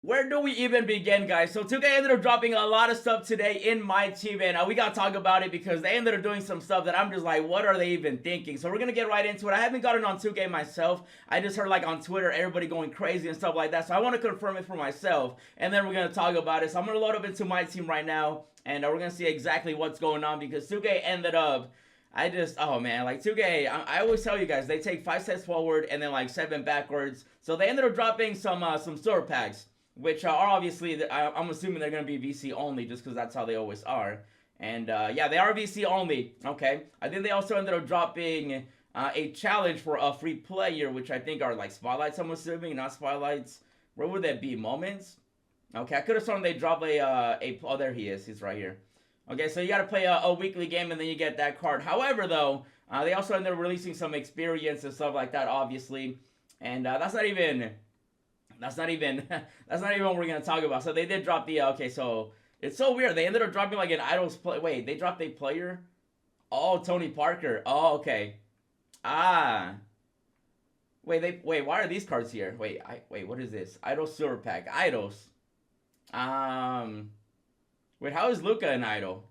Where do we even begin, guys? So 2K ended up dropping a lot of stuff today in my team, and we gotta talk about it because they ended up doing some stuff that I'm just like, what are they even thinking? So we're gonna get right into it. I haven't gotten on 2K myself. I just heard like on Twitter everybody going crazy and stuff like that. So I want to confirm it for myself, and then we're gonna talk about it. So I'm gonna load up into my team right now, and we're gonna see exactly what's going on because 2K ended up. Oh man, like 2K, I always tell you guys, they take 5 steps forward and then like 7 backwards. So they ended up dropping some store packs, which are obviously, I'm assuming they're going to be VC only just because that's how they always are. And yeah, they are VC only. Okay. I think they also ended up dropping a challenge for a free player, which I think are like spotlights, I'm assuming, not spotlights. Where would that be? Moments? Okay, I could have sworn they dropped oh, there he is. He's right here. Okay, so you got to play a weekly game and then you get that card. However, though, they also ended up releasing some experience and stuff like that, obviously. And that's not even that's not even what we're gonna talk about. So they did drop the okay. So it's so weird. They ended up dropping like an idols play. Wait, they dropped a player. Oh, Tony Parker. Oh, okay. Ah. Wait. Why are these cards here? Wait. What is this? Idols Silver Pack. Idols. Um. Wait. How is Luca an idol?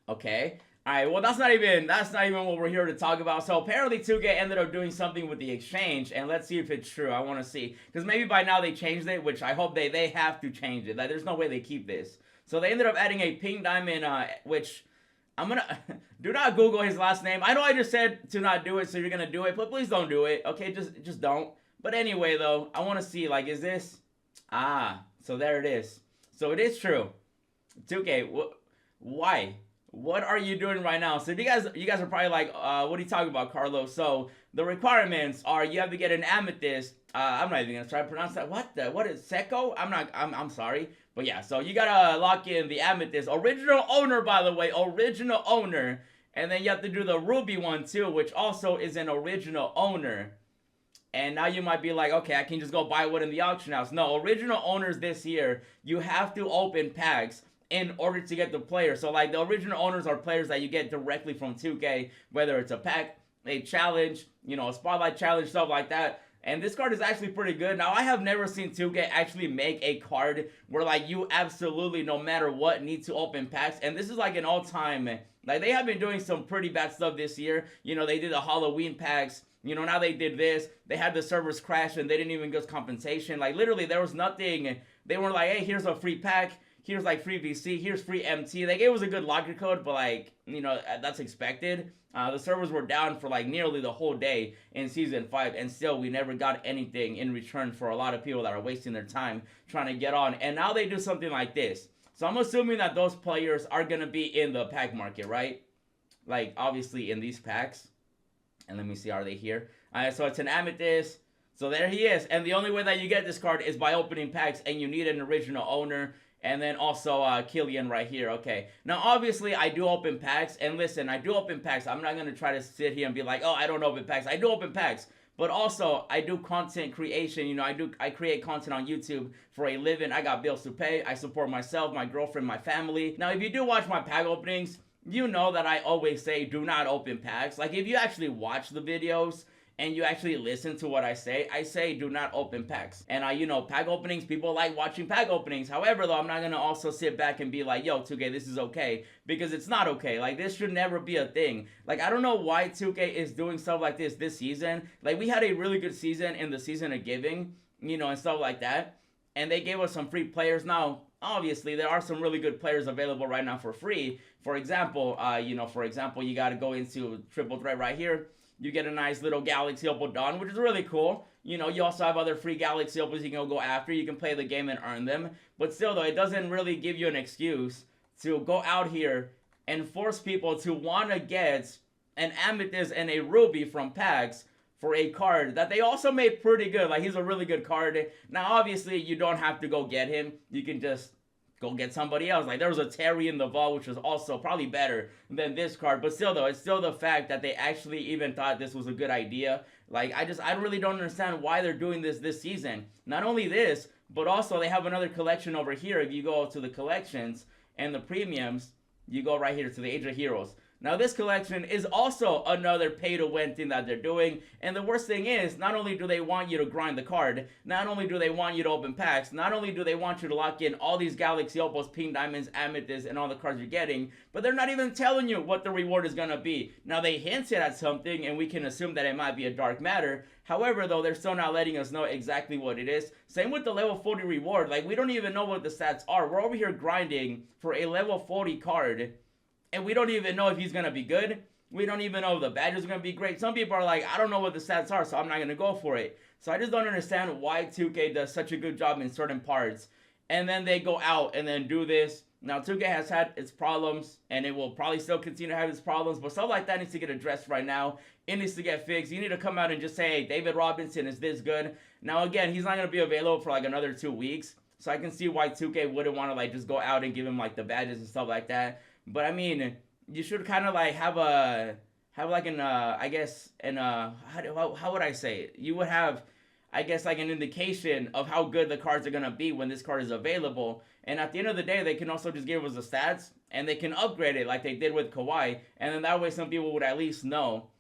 Okay. Alright, well that's not even what we're here to talk about. So apparently 2K ended up doing something with the exchange, and let's see if it's true. I want to see, because maybe by now they changed it, which I hope they have to change it. Like, there's no way they keep this. So they ended up adding a pink diamond, which I'm gonna do not Google his last name. I know I just said to not do it, so you're gonna do it, but please don't do it. Okay, just don't. But anyway, though, I want to see, like, is this? So there it is. So it is true. 2K, why? What are you doing right now? So you guys are probably like, what are you talking about, Carlos? So the requirements are you have to get an amethyst. I'm not even gonna try to pronounce that. What is Seco? I'm sorry. But yeah, so you gotta lock in the amethyst. Original owner, by the way, original owner. And then you have to do the ruby one too, which also is an original owner. And now you might be like, okay, I can just go buy one in the auction house. No, original owners this year, you have to open packs in order to get the player. So like the original owners are players that you get directly from 2K, whether it's a pack, a challenge, you know, a spotlight challenge, stuff like that. And this card is actually pretty good. Now, I have never seen 2K actually make a card where like you absolutely, no matter what, need to open packs. And this is like an all-time, like they have been doing some pretty bad stuff this year. You know, they did the Halloween packs. You know, now they did this. They had the servers crash and they didn't even get compensation. Like literally there was nothing. They weren't like, hey, here's a free pack. Here's like free VC, here's free MT. Like it was a good locker code, but like, you know, that's expected. The servers were down for like nearly the whole day in season 5, and still we never got anything in return for a lot of people that are wasting their time trying to get on. And now they do something like this. So I'm assuming that those players are gonna be in the pack market, right? Like obviously in these packs. And let me see, are they here? So it's an amethyst. So there he is. And the only way that you get this card is by opening packs, and you need an original owner. And then also Killian right here. Okay. Now, obviously, I do open packs. And listen, I do open packs. I'm not going to try to sit here and be like, oh, I don't open packs. I do open packs. But also, I do content creation. You know, I create content on YouTube for a living. I got bills to pay. I support myself, my girlfriend, my family. Now, if you do watch my pack openings, you know that I always say do not open packs. Like, if you actually watch the videos and you actually listen to what I say do not open packs. And you know, pack openings, people like watching pack openings. However, though, I'm not gonna also sit back and be like, yo, 2K, this is okay, because it's not okay. Like, this should never be a thing. Like, I don't know why 2K is doing stuff like this season. Like, we had a really good season in the season of giving, you know, and stuff like that. And they gave us some free players. Now, obviously, there are some really good players available right now for free. For example, you gotta go into Triple Threat right here. You get a nice little Galaxy Opal Dawn, which is really cool. You know, you also have other free Galaxy Opals you can go after. You can play the game and earn them. But still, though, it doesn't really give you an excuse to go out here and force people to want to get an Amethyst and a Ruby from packs for a card that they also made pretty good. Like, he's a really good card. Now, obviously, you don't have to go get him. You can just go get somebody else. Like, there was a Terry in the vault, which was also probably better than this card. But still, though, it's still the fact that they actually even thought this was a good idea. Like, I really don't understand why they're doing this season. Not only this, but also they have another collection over here. If you go to the collections and the premiums, you go right here to the Age of Heroes. Now this collection is also another pay to win thing that they're doing, and the worst thing is, not only do they want you to grind the card, not only do they want you to open packs, not only do they want you to lock in all these galaxy opals, pink diamonds, amethysts, and all the cards you're getting, but they're not even telling you what the reward is gonna be. Now they hinted at something, and we can assume that it might be a dark matter. However, though, they're still not letting us know exactly what it is. Same with the level 40 reward. Like, we don't even know what the stats are. We're over here grinding for a level 40 card, and we don't even know if he's gonna be good. We don't even know if the badges are gonna be great. Some people are like, I don't know what the stats are, so I'm not gonna go for it. So I just don't understand why 2K does such a good job in certain parts, and then they go out and then do this. Now 2K has had its problems, and it will probably still continue to have its problems, but stuff like that needs to get addressed right now. It needs to get fixed. You need to come out and just say, hey, David Robinson is this good. Now again, he's not gonna be available for like another 2 weeks, so I can see why 2K wouldn't want to like just go out and give him like the badges and stuff like that. But I mean, you should kind of like have like an I guess an how would I say it? You would have, I guess, like an indication of how good the cards are gonna be when this card is available. And at the end of the day, they can also just give us the stats, and they can upgrade it like they did with Kawhi, and then that way some people would at least know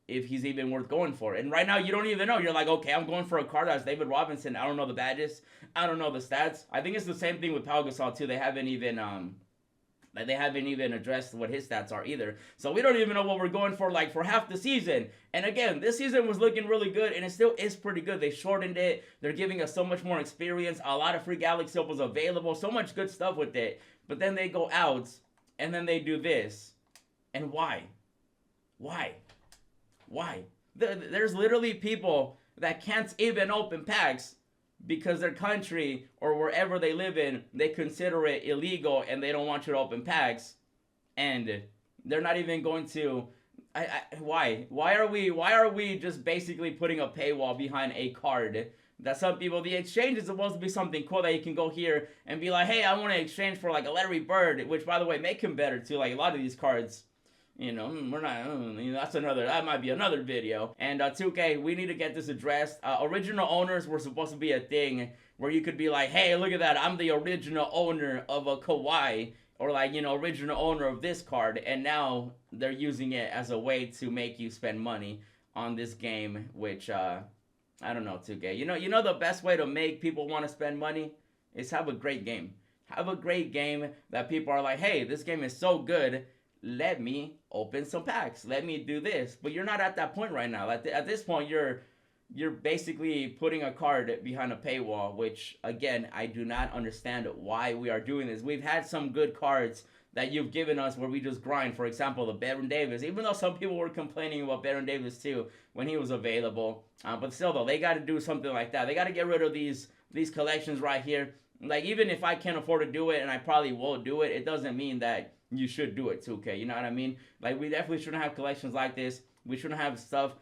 if he's even worth going for. And right now, you don't even know. You're like, okay, I'm going for a card that's David Robinson. I don't know the badges. I don't know the stats. I think it's the same thing with Pau Gasol too. They haven't even addressed what his stats are either. So we don't even know what we're going for, like, for half the season. And again, this season was looking really good, and it still is pretty good. They shortened it. They're giving us so much more experience. A lot of free Galaxy Opals available. So much good stuff with it. But then they go out, and then they do this. And why? Why? Why? There's literally people that can't even open packs because their country or wherever they live in, they consider it illegal and they don't want you to open packs, and they're not even going to. Why are we just basically putting a paywall behind a card that some people, the exchange is supposed to be something cool that you can go here and be like, hey, I want to exchange for like a Larry Bird, which by the way make him better too. Like a lot of these cards, you know, we're not, you know, that might be another video. And 2K, we need to get this addressed. Original owners were supposed to be a thing where you could be like, hey, look at that, I'm the original owner of a Kawhi, or like, you know, original owner of this card. And now they're using it as a way to make you spend money on this game, which, I don't know, 2K. You know the best way to make people want to spend money is have a great game. Have a great game that people are like, hey, this game is so good, let me open some packs. Let me do this. But you're not at that point right now. At this point, you're basically putting a card behind a paywall, which, again, I do not understand why we are doing this. We've had some good cards that you've given us where we just grind. For example, the Baron Davis. Even though some people were complaining about Baron Davis too when he was available. But still, though, they got to do something like that. They got to get rid of these collections right here. Like, even if I can't afford to do it, and I probably will do it, it doesn't mean that you should do it, 2K. You know what I mean? Like, we definitely shouldn't have collections like this. We shouldn't have stuff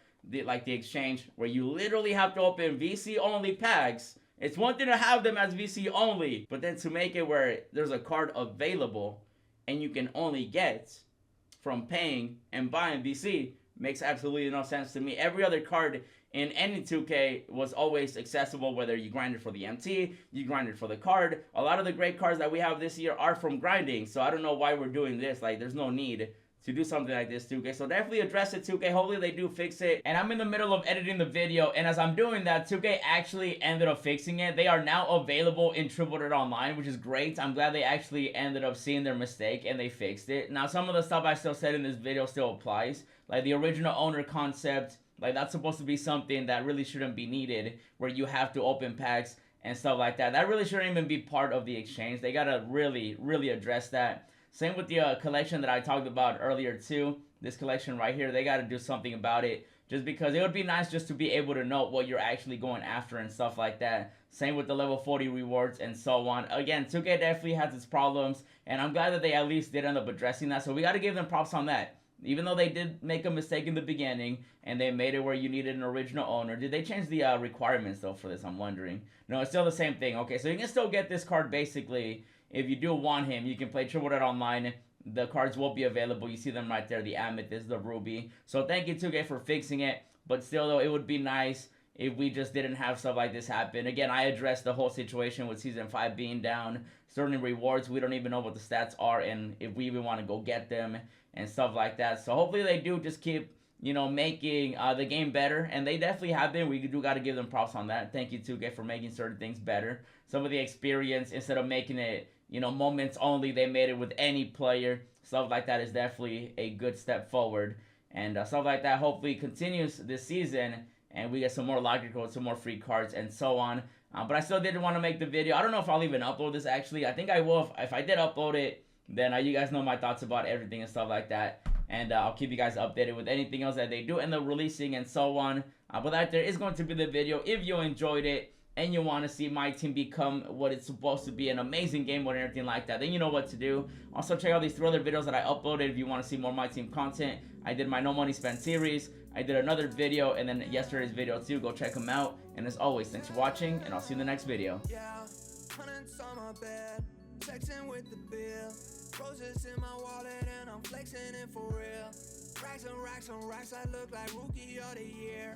like the exchange where you literally have to open VC only packs. It's one thing to have them as VC only, but then to make it where there's a card available and you can only get from paying and buying VC makes absolutely no sense to me. Every other card in any 2K was always accessible, whether you grinded for the MT, you grinded for the card. A lot of the great cards that we have this year are from grinding, so I don't know why we're doing this. Like, there's no need to do something like this, 2K. So definitely address it, 2K. Hopefully they do fix it. And I'm in the middle of editing the video, and as I'm doing that, 2K actually ended up fixing it. They are now available in Triple Threat Online, which is great. I'm glad they actually ended up seeing their mistake and they fixed it. Now, some of the stuff I still said in this video still applies. Like the original owner concept, like that's supposed to be something that really shouldn't be needed, where you have to open packs and stuff like that. That really shouldn't even be part of the exchange. They gotta really, really address that. Same with the collection that I talked about earlier too. This collection right here, they gotta do something about it. Just because it would be nice just to be able to know what you're actually going after and stuff like that. Same with the level 40 rewards and so on. Again, 2K definitely has its problems, and I'm glad that they at least did end up addressing that. So we gotta give them props on that. Even though they did make a mistake in the beginning, and they made it where you needed an original owner. Did they change the requirements, though, for this? I'm wondering. No, it's still the same thing. Okay, so you can still get this card, basically. If you do want him, you can play Triple Threat Online. The cards will be available. You see them right there, the Amethyst, the Ruby. So thank you, 2K, for fixing it. But still, though, it would be nice if we just didn't have stuff like this happen. Again, I addressed the whole situation with Season 5 being down, certain rewards, we don't even know what the stats are, and if we even want to go get them, and stuff like that. So hopefully they do just keep, you know, making the game better, and they definitely have been. We do got to give them props on that. Thank you, 2K, for making certain things better. Some of the experience, instead of making it, you know, moments only, they made it with any player. Stuff like that is definitely a good step forward, and stuff like that hopefully continues this season, and we get some more locker codes, some more free cards, and so on. But I still didn't want to make the video. I don't know if I'll even upload this, actually. I think I will. If I did upload it, then you guys know my thoughts about everything and stuff like that. And I'll keep you guys updated with anything else that they do end up releasing and so on. But that there is going to be the video. If you enjoyed it and you want to see my team become what it's supposed to be, an amazing game mode and everything like that, then you know what to do. Also, check out these 3 other videos that I uploaded if you want to see more my team content. I did my No Money Spent series. I did another video, and then yesterday's video too. Go check them out. And as always, thanks for watching, and I'll see you in the next video. Yeah, hundreds on my bed, texting with the bill. Roses in my wallet and I'm flexing it for real. Racks and racks and racks, I look like rookie of the year.